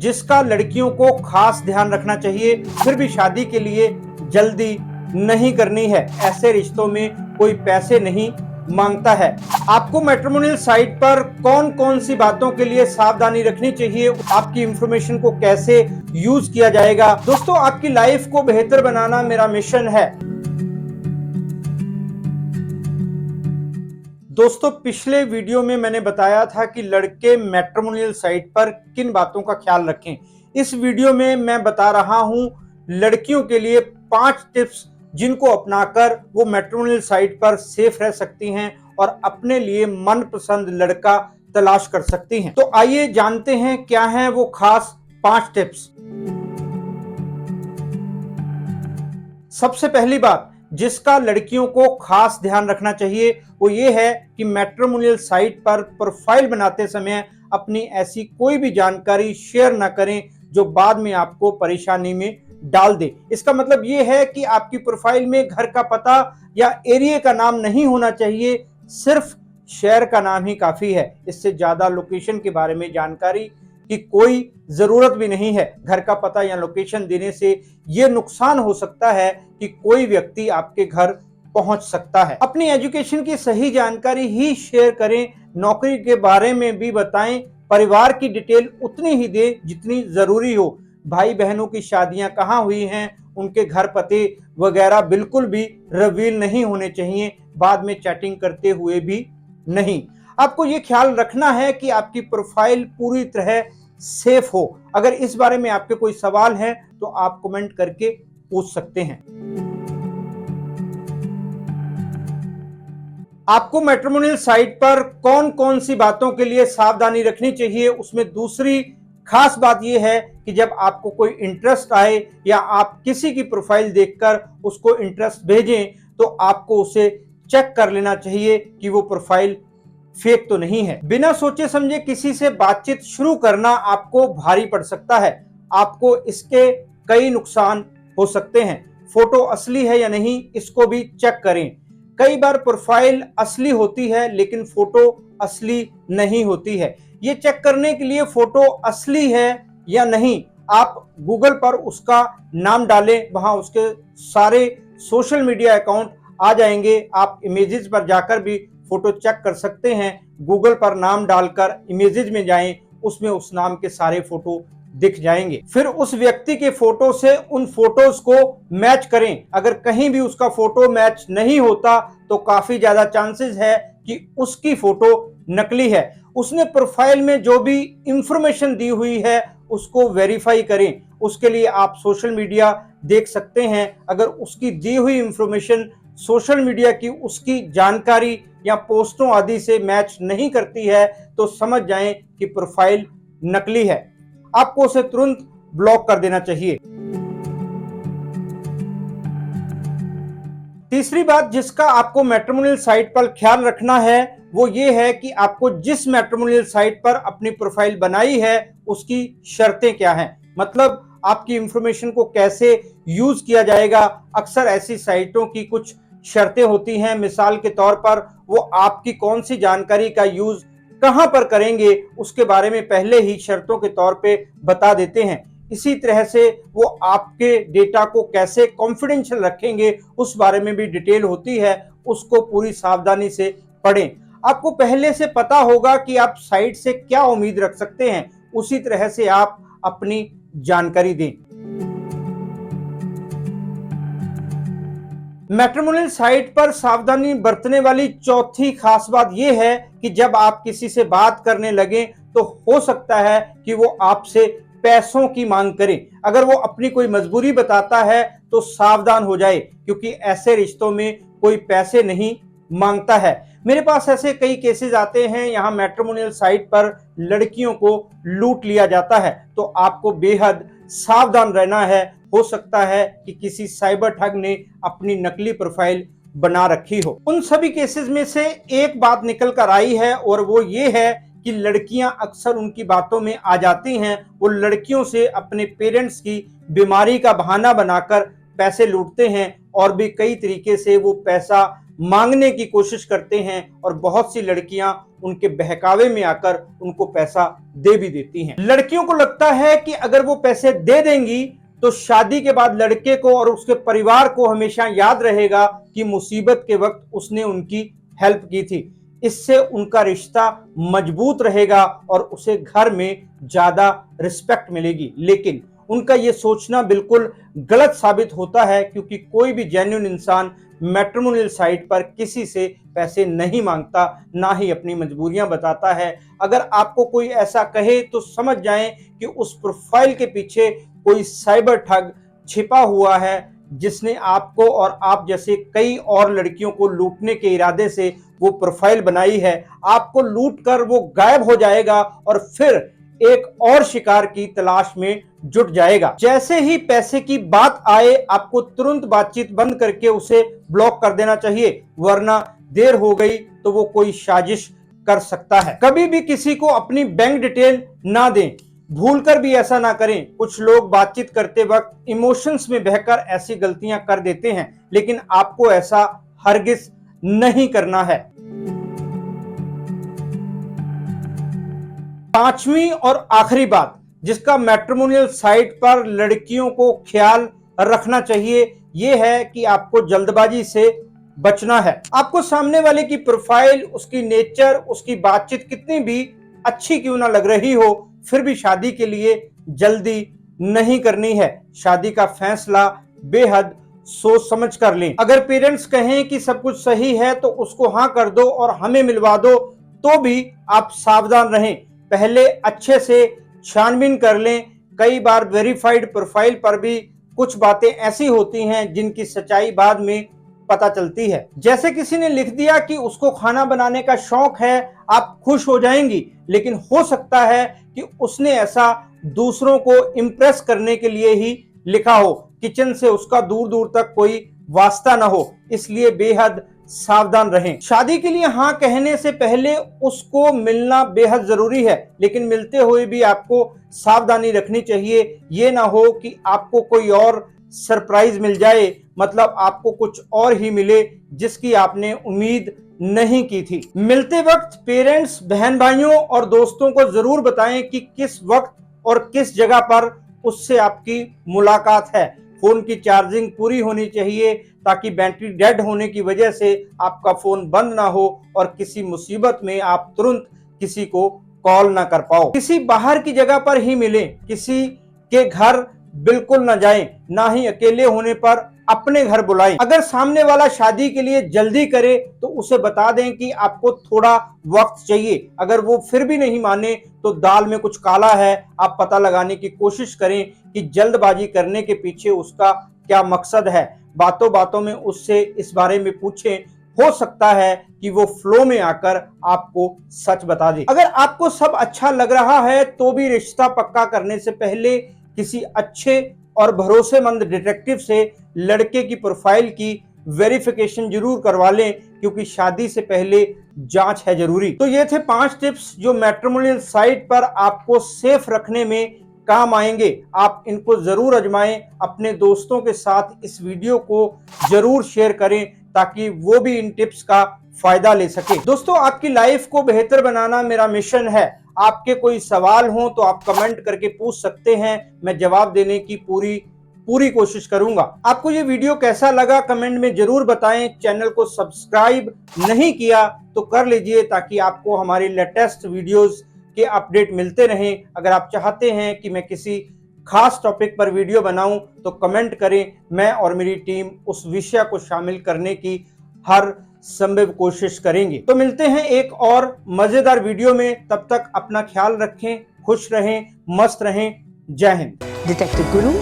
जिसका लड़कियों को खास ध्यान रखना चाहिए, फिर भी शादी के लिए जल्दी नहीं करनी है। ऐसे रिश्तों में कोई पैसे नहीं मांगता है। आपको मैट्रिमोनियल साइट पर कौन कौन सी बातों के लिए सावधानी रखनी चाहिए, आपकी इंफॉर्मेशन को कैसे यूज किया जाएगा। दोस्तों, आपकी लाइफ को बेहतर बनाना मेरा मिशन है। दोस्तों, पिछले वीडियो में मैंने बताया था कि लड़के मैट्रिमोनियल साइट पर किन बातों का ख्याल रखें। इस वीडियो में मैं बता रहा हूं लड़कियों के लिए 5 टिप्स जिनको अपनाकर वो मैट्रिमोनियल साइट पर सेफ रह सकती हैं और अपने लिए मनपसंद लड़का तलाश कर सकती हैं। तो आइए जानते हैं क्या हैं वो खास 5 टिप्स। सबसे पहली बात जिसका लड़कियों को खास ध्यान रखना चाहिए वो ये है कि मैट्रिमोनियल साइट पर प्रोफाइल बनाते समय अपनी ऐसी कोई भी जानकारी शेयर ना करें जो बाद में आपको परेशानी में डाल दे। इसका मतलब ये है कि आपकी प्रोफाइल में घर का पता या एरिया का नाम नहीं होना चाहिए, सिर्फ शहर का नाम ही काफी है। इससे ज्यादा लोकेशन के बारे में जानकारी की कोई जरूरत भी नहीं है। घर का पता या लोकेशन देने से यह नुकसान हो सकता है कि कोई व्यक्ति आपके घर पहुंच सकता है। अपनी एजुकेशन की सही जानकारी ही शेयर करें, नौकरी के बारे में भी बताएं, परिवार की डिटेल उतनी ही दें जितनी जरूरी हो। भाई बहनों की शादियां कहाँ हुई हैं, उनके घर पते वगैरह बिल्कुल भी रिवील नहीं होने चाहिए, बाद में चैटिंग करते हुए भी नहीं। आपको ये ख्याल रखना है कि आपकी प्रोफाइल पूरी तरह सेफ हो। अगर इस बारे में आपके कोई सवाल है तो आप कमेंट करके पूछ सकते हैं। आपको मैट्रिमोनियल साइट पर कौन कौन सी बातों के लिए सावधानी रखनी चाहिए, उसमें दूसरी खास बात यह है कि जब आपको कोई इंटरेस्ट आए या आप किसी की प्रोफाइल देखकर उसको इंटरेस्ट भेजें तो आपको उसे चेक कर लेना चाहिए कि वो प्रोफाइल फेक तो नहीं है। बिना सोचे समझे किसी से बातचीत शुरू करना आपको भारी पड़ सकता है। आपको इसके कई नुकसान हो सकते हैं। फोटो असली है या नहीं इसको भी चेक करें। कई बार प्रोफाइल असली होती है लेकिन फोटो असली नहीं होती है। ये चेक करने के लिए फोटो असली है या नहीं आप गूगल पर उसका नाम डालें, वहां उसके सारे सोशल मीडिया अकाउंट आ जाएंगे। आप इमेजेस पर जाकर भी फोटो चेक कर सकते हैं। गूगल पर नाम डालकर इमेजेस में जाएं, उसमें उस नाम के सारे फोटो दिख जाएंगे। फिर उस व्यक्ति के फोटो से उन फोटोज को मैच करें। अगर कहीं भी उसका फोटो मैच नहीं होता तो काफी ज्यादा चांसेस है कि उसकी फोटो नकली है। उसने प्रोफाइल में जो भी इंफॉर्मेशन दी हुई है उसको वेरीफाई करें। उसके लिए आप सोशल मीडिया देख सकते हैं। अगर उसकी दी हुई इंफॉर्मेशन सोशल मीडिया की उसकी जानकारी या पोस्टों आदि से मैच नहीं करती है तो समझ जाएं कि प्रोफाइल नकली है। आपको उसे तुरंत ब्लॉक कर देना चाहिए। तीसरी बात जिसका आपको मैट्रिमोनियल साइट पर ख्याल रखना है वो ये है कि आपको जिस मैट्रिमोनियल साइट पर अपनी प्रोफाइल बनाई है उसकी शर्तें क्या हैं। मतलब आपकी इंफॉर्मेशन को कैसे यूज किया जाएगा। अक्सर ऐसी साइटों की कुछ शर्तें होती हैं। मिसाल के तौर पर वो आपकी कौन सी जानकारी का यूज कहां पर करेंगे उसके बारे में पहले ही शर्तों के तौर पे बता देते हैं। इसी तरह से वो आपके डेटा को कैसे कॉन्फिडेंशियल रखेंगे उस बारे में भी डिटेल होती है। उसको पूरी सावधानी से पढ़ें। आपको पहले से पता होगा कि आप साइट से क्या उम्मीद रख सकते हैं, उसी तरह से आप अपनी जानकारी दें। मैट्रिमोनियल साइट पर सावधानी बरतने वाली चौथी खास बात यह है कि जब आप किसी से बात करने लगें तो हो सकता है कि वो आपसे पैसों की मांग करे। अगर वो अपनी कोई मजबूरी बताता है तो सावधान हो जाए, क्योंकि ऐसे रिश्तों में कोई पैसे नहीं मांगता है। मेरे पास ऐसे कई केसेस आते हैं, यहाँ मैट्रिमोनियल साइट पर लड़कियों को लूट लिया जाता है। तो आपको बेहद सावधान रहना है। हो सकता है कि किसी साइबर ठग ने अपनी नकली प्रोफाइल बना रखी हो। उन सभी केसेस में से एक बात निकल कर आई है और वो ये है कि लड़कियां अक्सर उनकी बातों में आ जाती हैं। वो लड़कियों से अपने पेरेंट्स की बीमारी का बहाना बनाकर पैसे लूटते हैं और भी कई तरीके से वो पैसा मांगने की कोशिश करते हैं और बहुत सी लड़कियां उनके बहकावे में आकर उनको पैसा दे भी देती हैं। लड़कियों को लगता है कि अगर वो पैसे दे देंगी तो शादी के बाद लड़के को और उसके परिवार को हमेशा याद रहेगा कि मुसीबत के वक्त उसने उनकी हेल्प की थी। इससे उनका रिश्ता मजबूत रहेगा और उसे घर में ज्यादा रिस्पेक्ट मिलेगी। लेकिन उनका यह सोचना बिल्कुल गलत साबित होता है, क्योंकि कोई भी जेन्युइन इंसान मैट्रिमोनियल साइट पर किसी से पैसे नहीं मांगता, ना ही अपनी मजबूरियां बताता है। अगर आपको कोई ऐसा कहे तो समझ जाएं कि उस प्रोफाइल के पीछे कोई साइबर ठग छिपा हुआ है, जिसने आपको और आप जैसे कई और लड़कियों को लूटने के इरादे से वो प्रोफाइल बनाई है। आपको लूट कर वो गायब हो जाएगा और फिर एक और शिकार की तलाश में जुट जाएगा। जैसे ही पैसे की बात आए आपको तुरंत बातचीत बंद करके उसे ब्लॉक कर देना चाहिए, वरना देर हो गई तो वो कोई साजिश कर सकता है। कभी भी किसी को अपनी बैंक डिटेल ना दें, भूलकर भी ऐसा ना करें। कुछ लोग बातचीत करते वक्त इमोशंस में बहकर ऐसी गलतियां कर देते हैं, लेकिन आपको ऐसा हरगिज नहीं करना है। पांचवी और आखिरी बात जिसका मैट्रिमोनियल साइट पर लड़कियों को ख्याल रखना चाहिए, यह है कि आपको जल्दबाजी से बचना है। आपको सामने वाले की प्रोफाइल, उसकी नेचर, उसकी बातचीत कितनी भी अच्छी क्यों ना लग रही हो, फिर भी शादी के लिए जल्दी नहीं करनी है। शादी का फैसला बेहद सोच समझ कर लें। अगर पेरेंट्स कहें कि सब कुछ सही है तो उसको हाँ कर दो और हमें मिलवा दो, तो भी आप सावधान रहें। पहले अच्छे से छानबीन कर लें। कई बार वेरीफाइड प्रोफाइल पर भी कुछ बातें ऐसी होती हैं जिनकी सच्चाई बाद में पता चलती है। जैसे किसी ने लिख दिया कि उसको खाना बनाने का शौक है, आप खुश हो जाएंगी, लेकिन हो सकता है कि उसने ऐसा दूसरों को इम्प्रेस करने के लिए ही लिखा हो। किचन से उसका दूर दूर तक कोई वास्ता ना हो, इसलिए बेहद सावधान रहें। शादी के लिए हाँ कहने से पहले उसको मिलना बेहद जरूरी है, लेकिन मिलते हुए भी आपको सावधानी रखनी चाहिए। ये ना हो कि आपको कोई और सरप्राइज मिल जाए, मतलब आपको कुछ और ही मिले जिसकी आपने उम्मीद नहीं की थी। मिलते वक्त पेरेंट्स, बहन भाइयों और दोस्तों को जरूर बताएं कि किस वक्त और किस जगह पर उससे आपकी मुलाकात है। फोन की चार्जिंग पूरी होनी चाहिए ताकि बैटरी डेड होने की वजह से आपका फोन बंद ना हो और किसी मुसीबत में आप तुरंत किसी को कॉल ना कर पाओ। किसी बाहर की जगह पर ही मिलें, किसी के घर बिल्कुल ना जाएं, ना ही अकेले होने पर अपने घर बुलाएं। अगर सामने वाला शादी के लिए जल्दी करे तो उसे बता दें कि आपको थोड़ा वक्त चाहिए। अगर वो फिर भी नहीं माने तो दाल में कुछ काला है। आप पता लगाने की कोशिश करें कि जल्दबाजी करने के पीछे उसका क्या मकसद है। बातों बातों में उससे इस बारे में पूछें, हो सकता है कि वो फ्लो में आकर आपको सच बता दे। अगर आपको सब अच्छा लग रहा है तो भी रिश्ता पक्का करने से पहले किसी अच्छे और भरोसेमंद डिटेक्टिव से लड़के की प्रोफाइल की वेरिफिकेशन जरूर करवा लें, क्योंकि शादी से पहले जांच है जरूरी। तो ये थे 5 टिप्स जो मैट्रिमोनियल साइट पर आपको सेफ रखने में काम आएंगे। आप इनको जरूर आजमाएं। अपने दोस्तों के साथ इस वीडियो को जरूर शेयर करें ताकि वो भी इन टिप्स का फायदा ले सके। दोस्तों, आपकी लाइफ को बेहतर बनाना मेरा मिशन है। आपके कोई सवाल हो तो आप कमेंट करके पूछ सकते हैं, मैं जवाब देने की पूरी कोशिश करूंगा। आपको ये वीडियो कैसा लगा कमेंट में जरूर बताएं। चैनल को सब्सक्राइब नहीं किया तो कर लीजिए ताकि आपको हमारी लेटेस्ट वीडियोस के अपडेट मिलते रहें। अगर आप चाहते हैं कि मैं किसी खास टॉपिक पर वीडियो बनाऊं तो कमेंट करें, मैं और मेरी टीम उस विषय को शामिल करने की हर संभव कोशिश करेंगे। तो मिलते हैं एक और मजेदार वीडियो में। तब तक अपना ख्याल रखें, खुश रहें, मस्त रहें। जय हिंद। डिटेक्टिव गुरु